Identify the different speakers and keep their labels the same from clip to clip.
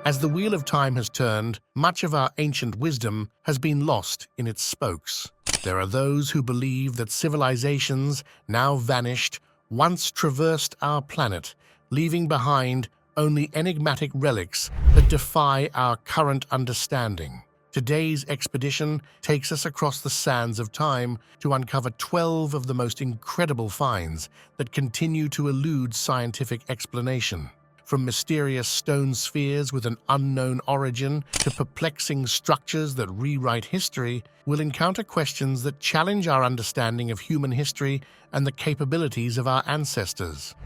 Speaker 1: As the wheel of time has turned, much of our ancient wisdom has been lost in its spokes. There are those who believe that civilizations, now vanished, once traversed our planet, leaving behind only enigmatic relics that defy our current understanding. Today's expedition takes us across the sands of time to uncover 12 of the most incredible finds that continue to elude scientific explanation. From mysterious stone spheres with an unknown origin to perplexing structures that rewrite history, we'll encounter questions that challenge our understanding of human history and the capabilities of our ancestors.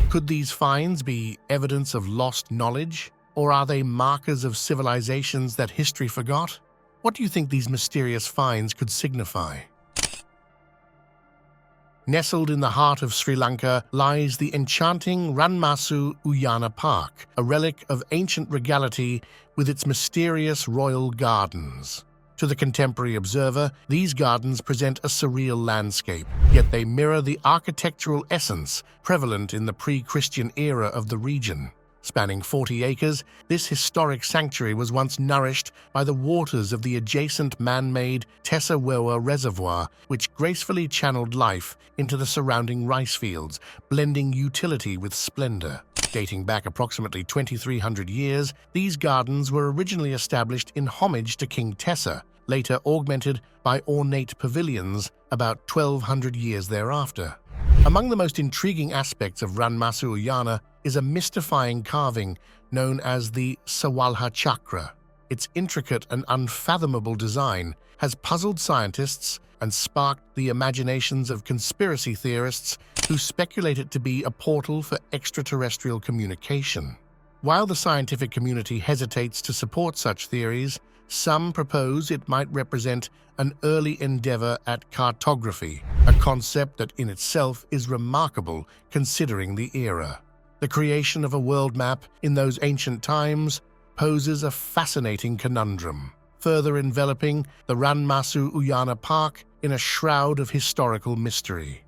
Speaker 1: Could these finds be evidence of lost knowledge, or are they markers of civilizations that history forgot? What do you think these mysterious finds could signify? Nestled in the heart of Sri Lanka lies the enchanting Ranmasu Uyana Park, a relic of ancient regality with its mysterious royal gardens. To the contemporary observer, these gardens present a surreal landscape, yet they mirror the architectural essence prevalent in the pre-Christian era of the region. Spanning 40 acres, this historic sanctuary was once nourished by the waters of the adjacent man-made Tessawewa Reservoir, which gracefully channeled life into the surrounding rice fields, blending utility with splendor. Dating back approximately 2,300 years, these gardens were originally established in homage to King Tessa, later augmented by ornate pavilions about 1,200 years thereafter. Among the most intriguing aspects of Ranmasu Uyana is a mystifying carving known as the Sawalha Chakra. Its intricate and unfathomable design has puzzled scientists and sparked the imaginations of conspiracy theorists who speculate it to be a portal for extraterrestrial communication. While the scientific community hesitates to support such theories, some propose it might represent an early endeavor at cartography, a concept that in itself is remarkable considering the era. The creation of a world map in those ancient times poses a fascinating conundrum, further enveloping the Ranmasu Uyana Park in a shroud of historical mystery.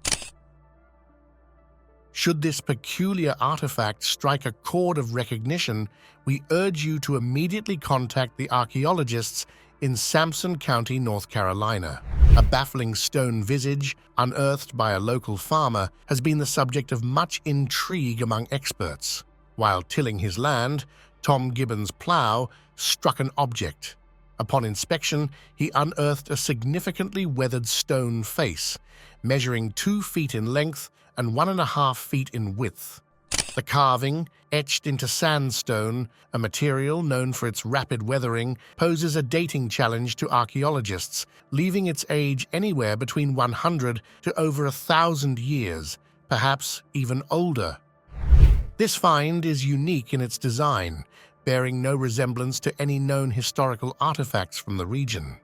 Speaker 1: Should this peculiar artifact strike a chord of recognition, we urge you to immediately contact the archaeologists in Sampson County, North Carolina. A baffling stone visage, unearthed by a local farmer, has been the subject of much intrigue among experts. While tilling his land, Tom Gibbons' plow struck an object. Upon inspection, he unearthed a significantly weathered stone face, measuring 2 feet in length and 1.5 feet in width. The carving, etched into sandstone, a material known for its rapid weathering, poses a dating challenge to archaeologists, leaving its age anywhere between 100 to over 1,000 years, perhaps even older. This find is unique in its design, bearing no resemblance to any known historical artifacts from the region.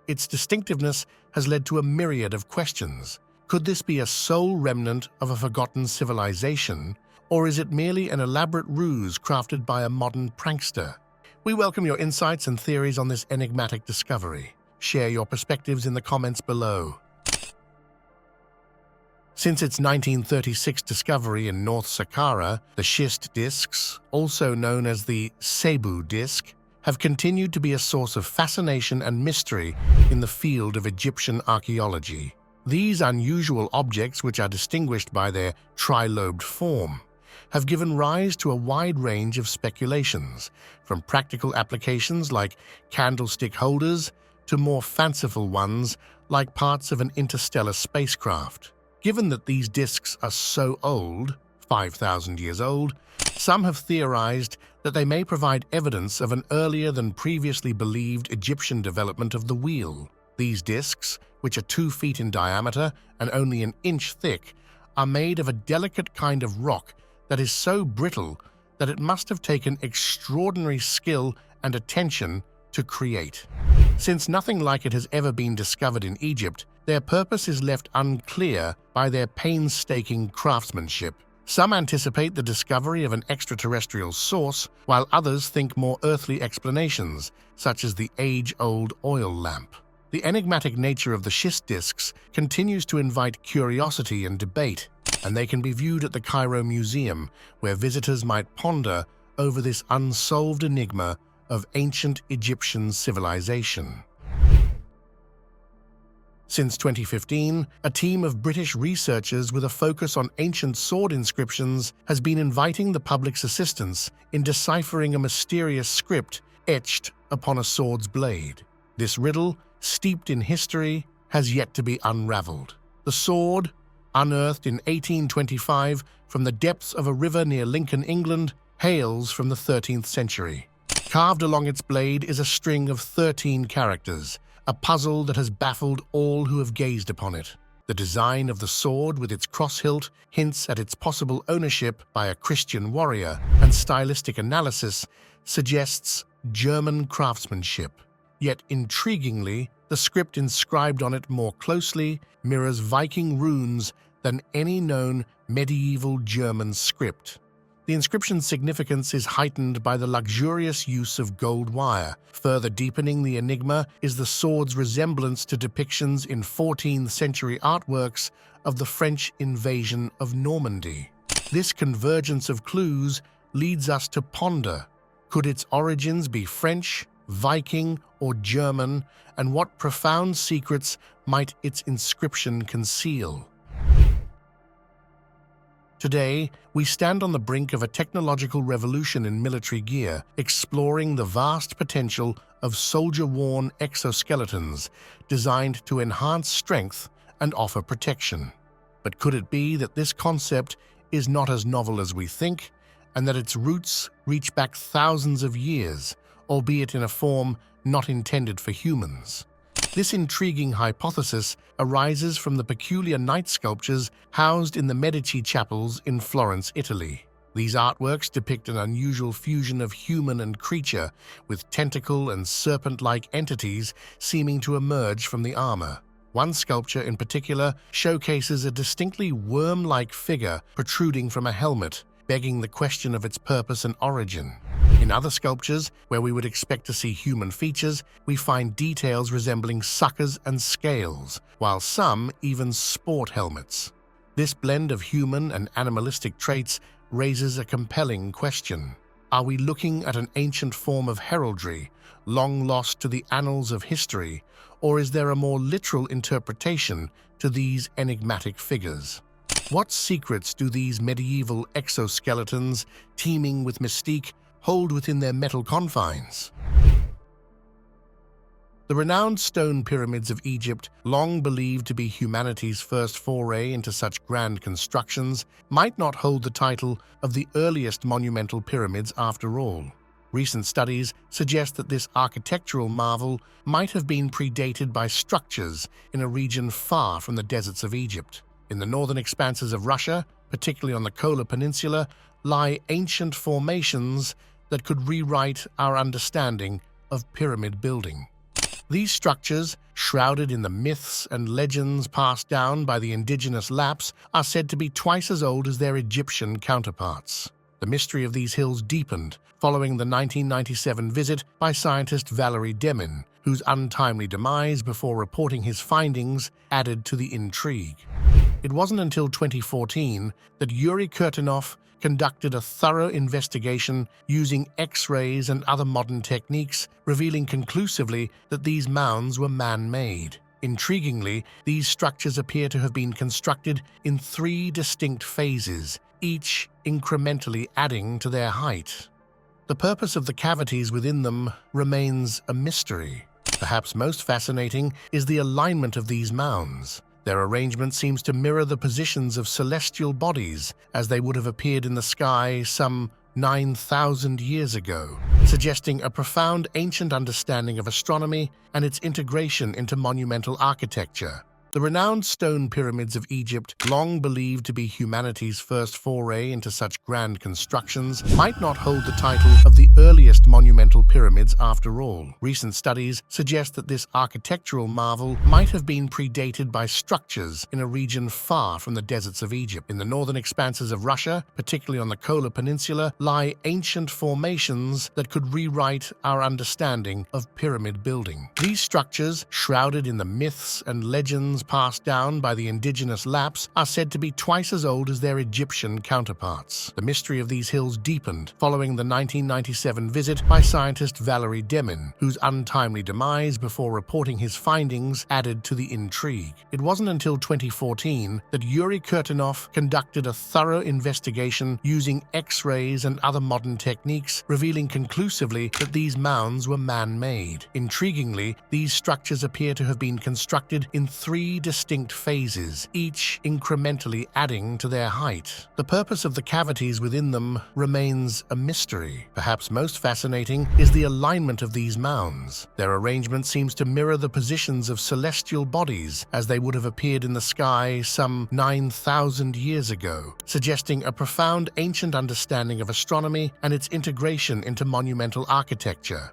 Speaker 1: Its distinctiveness has led to a myriad of questions. Could this be a sole remnant of a forgotten civilization, or is it merely an elaborate ruse crafted by a modern prankster? We welcome your insights and theories on this enigmatic discovery. Share your perspectives in the comments below. Since its 1936 discovery in North Saqqara, the schist discs, also known as the Cebu disc, have continued to be a source of fascination and mystery in the field of Egyptian archaeology. These unusual objects, which are distinguished by their tri-lobed form, have given rise to a wide range of speculations, from practical applications like candlestick holders to more fanciful ones like parts of an interstellar spacecraft. Given that these discs are so old, 5,000 years old, some have theorized that they may provide evidence of an earlier than previously believed Egyptian development of the wheel. These discs, which are 2 feet in diameter and only an inch thick, are made of a delicate kind of rock that is so brittle that it must have taken extraordinary skill and attention to create. Since nothing like it has ever been discovered in Egypt, their purpose is left unclear by their painstaking craftsmanship. Some anticipate the discovery of an extraterrestrial source, while others think more earthly explanations, such as the age-old oil lamp. The enigmatic nature of the schist discs continues to invite curiosity and debate, and they can be viewed at the Cairo Museum, where visitors might ponder over this unsolved enigma of ancient Egyptian civilization. Since 2015, a team of British researchers with a focus on ancient sword inscriptions has been inviting the public's assistance in deciphering a mysterious script etched upon a sword's blade. This riddle, steeped in history, has yet to be unraveled. The sword, unearthed in 1825 from the depths of a river near Lincoln, England, hails from the 13th century. Carved along its blade is a string of 13 characters, a puzzle that has baffled all who have gazed upon it. The design of the sword with its cross hilt hints at its possible ownership by a Christian warrior, and stylistic analysis suggests German craftsmanship. Yet intriguingly, the script inscribed on it more closely mirrors Viking runes than any known medieval German script. The inscription's significance is heightened by the luxurious use of gold wire. Further deepening the enigma is the sword's resemblance to depictions in 14th century artworks of the French invasion of Normandy. This convergence of clues leads us to ponder: could its origins be French, Viking, or German, and what profound secrets might its inscription conceal? Today, we stand on the brink of a technological revolution in military gear, exploring the vast potential of soldier-worn exoskeletons designed to enhance strength and offer protection. But could it be that this concept is not as novel as we think, and that its roots reach back thousands of years, albeit in a form not intended for humans? This intriguing hypothesis arises from the peculiar knight sculptures housed in the Medici chapels in Florence, Italy. These artworks depict an unusual fusion of human and creature, with tentacle and serpent-like entities seeming to emerge from the armor. One sculpture in particular showcases a distinctly worm-like figure protruding from a helmet, begging the question of its purpose and origin. In other sculptures, where we would expect to see human features, we find details resembling suckers and scales, while some even sport helmets. This blend of human and animalistic traits raises a compelling question. Are we looking at an ancient form of heraldry, long lost to the annals of history, or is there a more literal interpretation to these enigmatic figures? What secrets do these medieval exoskeletons, teeming with mystique, hold within their metal confines? The renowned stone pyramids of Egypt, long believed to be humanity's first foray into such grand constructions, might not hold the title of the earliest monumental pyramids after all. Recent studies suggest that this architectural marvel might have been predated by structures in a region far from the deserts of Egypt. In the northern expanses of Russia, particularly on the Kola Peninsula, lie ancient formations that could rewrite our understanding of pyramid building. These structures, shrouded in the myths and legends passed down by the indigenous Lapps, are said to be twice as old as their Egyptian counterparts. The mystery of these hills deepened following the 1997 visit by scientist Valery Demin, whose untimely demise before reporting his findings added to the intrigue. It wasn't until 2014 that Yuri Kurtinov conducted a thorough investigation using X-rays and other modern techniques, revealing conclusively that these mounds were man-made. Intriguingly, these structures appear to have been constructed in 3 distinct phases, each incrementally adding to their height. The purpose of the cavities within them remains a mystery. Perhaps most fascinating is the alignment of these mounds. Their arrangement seems to mirror the positions of celestial bodies as they would have appeared in the sky some 9,000 years ago, suggesting a profound ancient understanding of astronomy and its integration into monumental architecture. The renowned stone pyramids of Egypt, long believed to be humanity's first foray into such grand constructions, might not hold the title of the earliest monumental pyramids after all. Recent studies suggest that this architectural marvel might have been predated by structures in a region far from the deserts of Egypt. In the northern expanses of Russia, particularly on the Kola Peninsula, lie ancient formations that could rewrite our understanding of pyramid building. These structures, shrouded in the myths and legends traditions passed down by the indigenous Lapps are said to be twice as old as their Egyptian counterparts. The mystery of these hills deepened following the 1997 visit by scientist Valery Demin, whose untimely demise before reporting his findings added to the intrigue. It wasn't until 2014 that Yuri Kurtinov conducted a thorough investigation using X-rays and other modern techniques, revealing conclusively that these mounds were man-made. Intriguingly, these structures appear to have been constructed in 3 distinct phases, each incrementally adding to their height. The purpose of the cavities within them remains a mystery. Perhaps most fascinating is the alignment of these mounds. Their arrangement seems to mirror the positions of celestial bodies as they would have appeared in the sky some 9,000 years ago, suggesting a profound ancient understanding of astronomy and its integration into monumental architecture.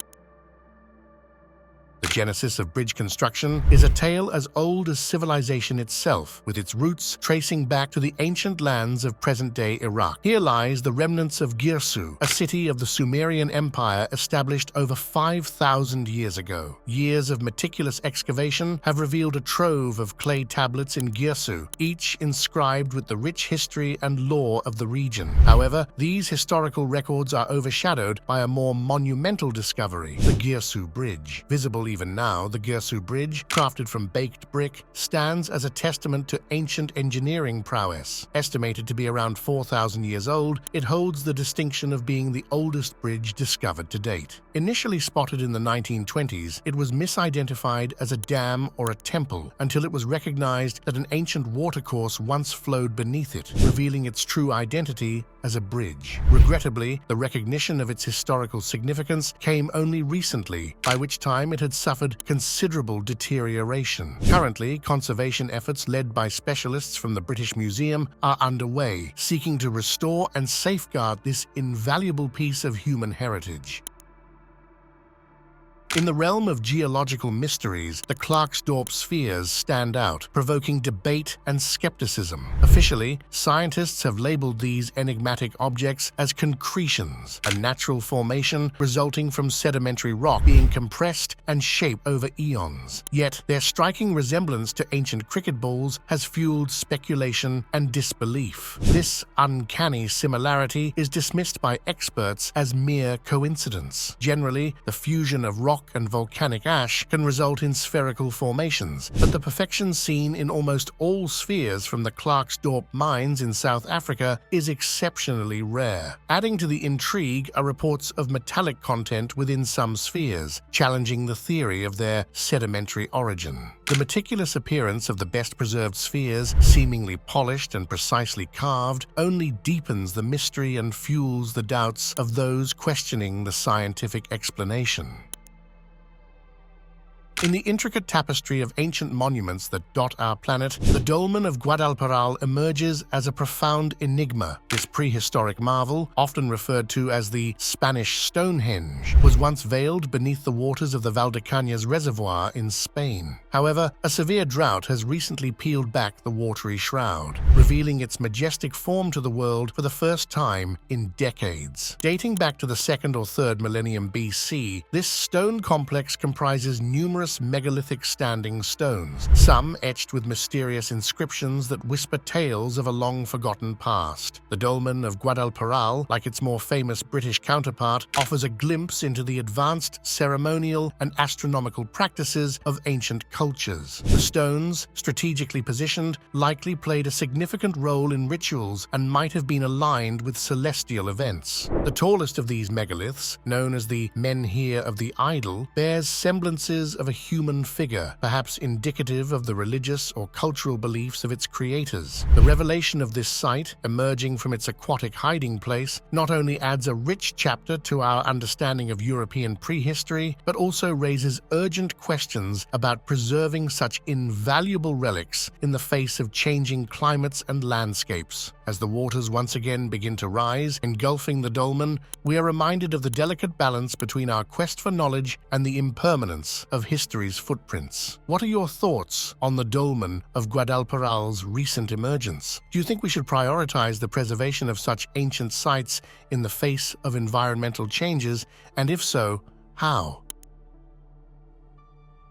Speaker 1: The genesis of bridge construction is a tale as old as civilization itself, with its roots tracing back to the ancient lands of present-day Iraq. Here lies the remnants of Girsu, a city of the Sumerian Empire established over 5,000 years ago. Years of meticulous excavation have revealed a trove of clay tablets in Girsu, each inscribed with the rich history and lore of the region. However, these historical records are overshadowed by a more monumental discovery, the Girsu Bridge. Visible even now, the Girsu Bridge, crafted from baked brick, stands as a testament to ancient engineering prowess. Estimated to be around 4,000 years old, it holds the distinction of being the oldest bridge discovered to date. Initially spotted in the 1920s, it was misidentified as a dam or a temple until it was recognized that an ancient watercourse once flowed beneath it, revealing its true identity as a bridge. Regrettably, the recognition of its historical significance came only recently, by which time it had suffered considerable deterioration. Currently, conservation efforts led by specialists from the British Museum are underway, seeking to restore and safeguard this invaluable piece of human heritage. In the realm of geological mysteries, the Klarksdorp spheres stand out, provoking debate and skepticism. Officially, scientists have labeled these enigmatic objects as concretions, a natural formation resulting from sedimentary rock being compressed and shaped over eons. Yet, their striking resemblance to ancient cricket balls has fueled speculation and disbelief. This uncanny similarity is dismissed by experts as mere coincidence. Generally, the fusion of rock and volcanic ash can result in spherical formations, but the perfection seen in almost all spheres from the Klarksdorp mines in South Africa is exceptionally rare. Adding to the intrigue are reports of metallic content within some spheres, challenging the theory of their sedimentary origin. The meticulous appearance of the best-preserved spheres, seemingly polished and precisely carved, only deepens the mystery and fuels the doubts of those questioning the scientific explanation. In the intricate tapestry of ancient monuments that dot our planet, the dolmen of Guadalperal emerges as a profound enigma. This prehistoric marvel, often referred to as the Spanish Stonehenge, was once veiled beneath the waters of the Valdecañas Reservoir in Spain. However, a severe drought has recently peeled back the watery shroud, revealing its majestic form to the world for the first time in decades. Dating back to the 2nd or 3rd millennium BC, this stone complex comprises numerous megalithic standing stones, some etched with mysterious inscriptions that whisper tales of a long-forgotten past. The dolmen of Guadalperal, like its more famous British counterpart, offers a glimpse into the advanced ceremonial and astronomical practices of ancient cultures. The stones, strategically positioned, likely played a significant role in rituals and might have been aligned with celestial events. The tallest of these megaliths, known as the menhir of the idol, bears semblances of a human figure, perhaps indicative of the religious or cultural beliefs of its creators. The revelation of this site, emerging from its aquatic hiding place, not only adds a rich chapter to our understanding of European prehistory, but also raises urgent questions about preserving such invaluable relics in the face of changing climates and landscapes. As the waters once again begin to rise, engulfing the dolmen, we are reminded of the delicate balance between our quest for knowledge and the impermanence of history's footprints. What are your thoughts on the dolmen of Guadalperal's recent emergence? Do you think we should prioritize the preservation of such ancient sites in the face of environmental changes, and if so, how?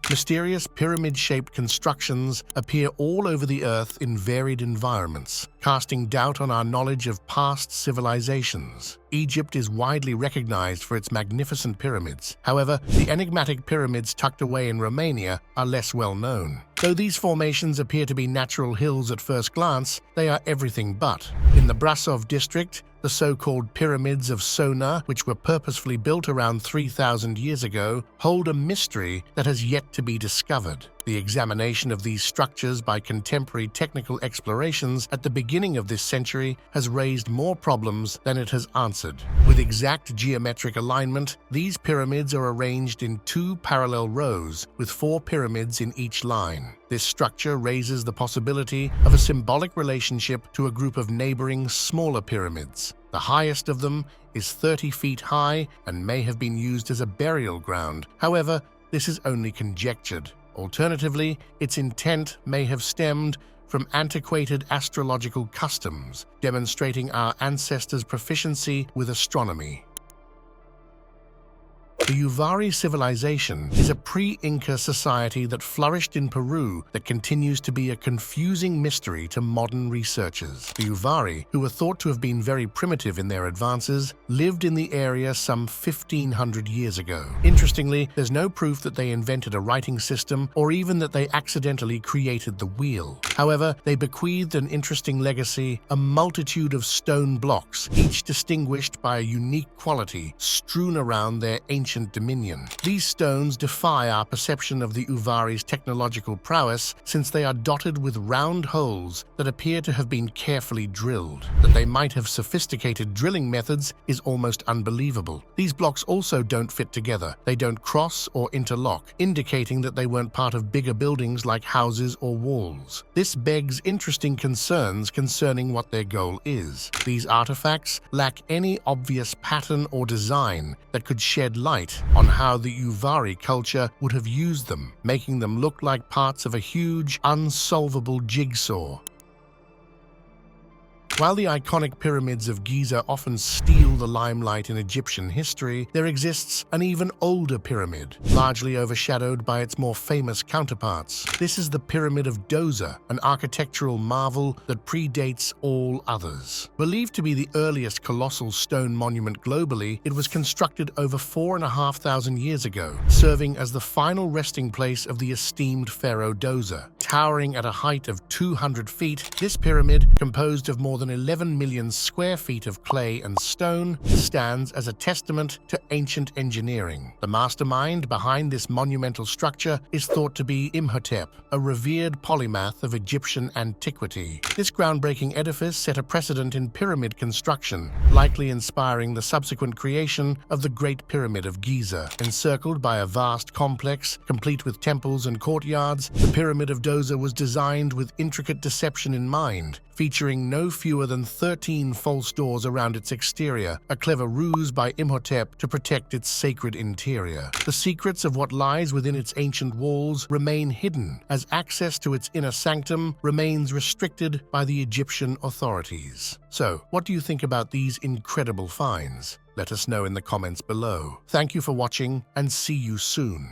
Speaker 1: Mysterious pyramid-shaped constructions appear all over the Earth in varied environments, casting doubt on our knowledge of past civilizations. Egypt is widely recognized for its magnificent pyramids. However, the enigmatic pyramids tucked away in Romania are less well known. Though these formations appear to be natural hills at first glance, they are everything but. In the Brasov district, the so-called pyramids of Sona, which were purposefully built around 3,000 years ago, hold a mystery that has yet to be discovered. The examination of these structures by contemporary technical explorations at the beginning of this century has raised more problems than it has answered. With exact geometric alignment, these pyramids are arranged in 2 parallel rows, with 4 pyramids in each line. This structure raises the possibility of a symbolic relationship to a group of neighboring smaller pyramids. The highest of them is 30 feet high and may have been used as a burial ground. However, this is only conjectured. Alternatively, its intent may have stemmed from antiquated astrological customs, demonstrating our ancestors' proficiency with astronomy. The Uvari civilization is a pre-Inca society that flourished in Peru that continues to be a confusing mystery to modern researchers. The Uvari, who were thought to have been very primitive in their advances, lived in the area some 1,500 years ago. Interestingly, there's no proof that they invented a writing system or even that they accidentally created the wheel. However, they bequeathed an interesting legacy, a multitude of stone blocks, each distinguished by a unique quality, strewn around their ancient dominion. These stones defy our perception of the Uvari's technological prowess, since they are dotted with round holes that appear to have been carefully drilled. That they might have sophisticated drilling methods is almost unbelievable. These blocks also don't fit together. They don't cross or interlock, indicating that they weren't part of bigger buildings like houses or walls. This begs interesting concerns concerning what their goal is. These artifacts lack any obvious pattern or design that could shed light on how the Uvari culture would have used them, making them look like parts of a huge, unsolvable jigsaw. While the iconic pyramids of Giza often steal the limelight in Egyptian history, there exists an even older pyramid, largely overshadowed by its more famous counterparts. This is the Pyramid of Djoser, an architectural marvel that predates all others. Believed to be the earliest colossal stone monument globally, it was constructed over 4,500 years ago, serving as the final resting place of the esteemed pharaoh Djoser. Towering at a height of 200 feet, this pyramid, composed of more than 11 million square feet of clay and stone, stands as a testament to ancient engineering. The mastermind behind this monumental structure is thought to be Imhotep, a revered polymath of Egyptian antiquity. This groundbreaking edifice set a precedent in pyramid construction, likely inspiring the subsequent creation of the Great Pyramid of Giza. Encircled by a vast complex, complete with temples and courtyards, the Pyramid of Djoser was designed with intricate deception in mind, featuring no fewer than 13 false doors around its exterior, a clever ruse by Imhotep to protect its sacred interior. The secrets of what lies within its ancient walls remain hidden, as access to its inner sanctum remains restricted by the Egyptian authorities. So, what do you think about these incredible finds? Let us know in the comments below. Thank you for watching, and see you soon.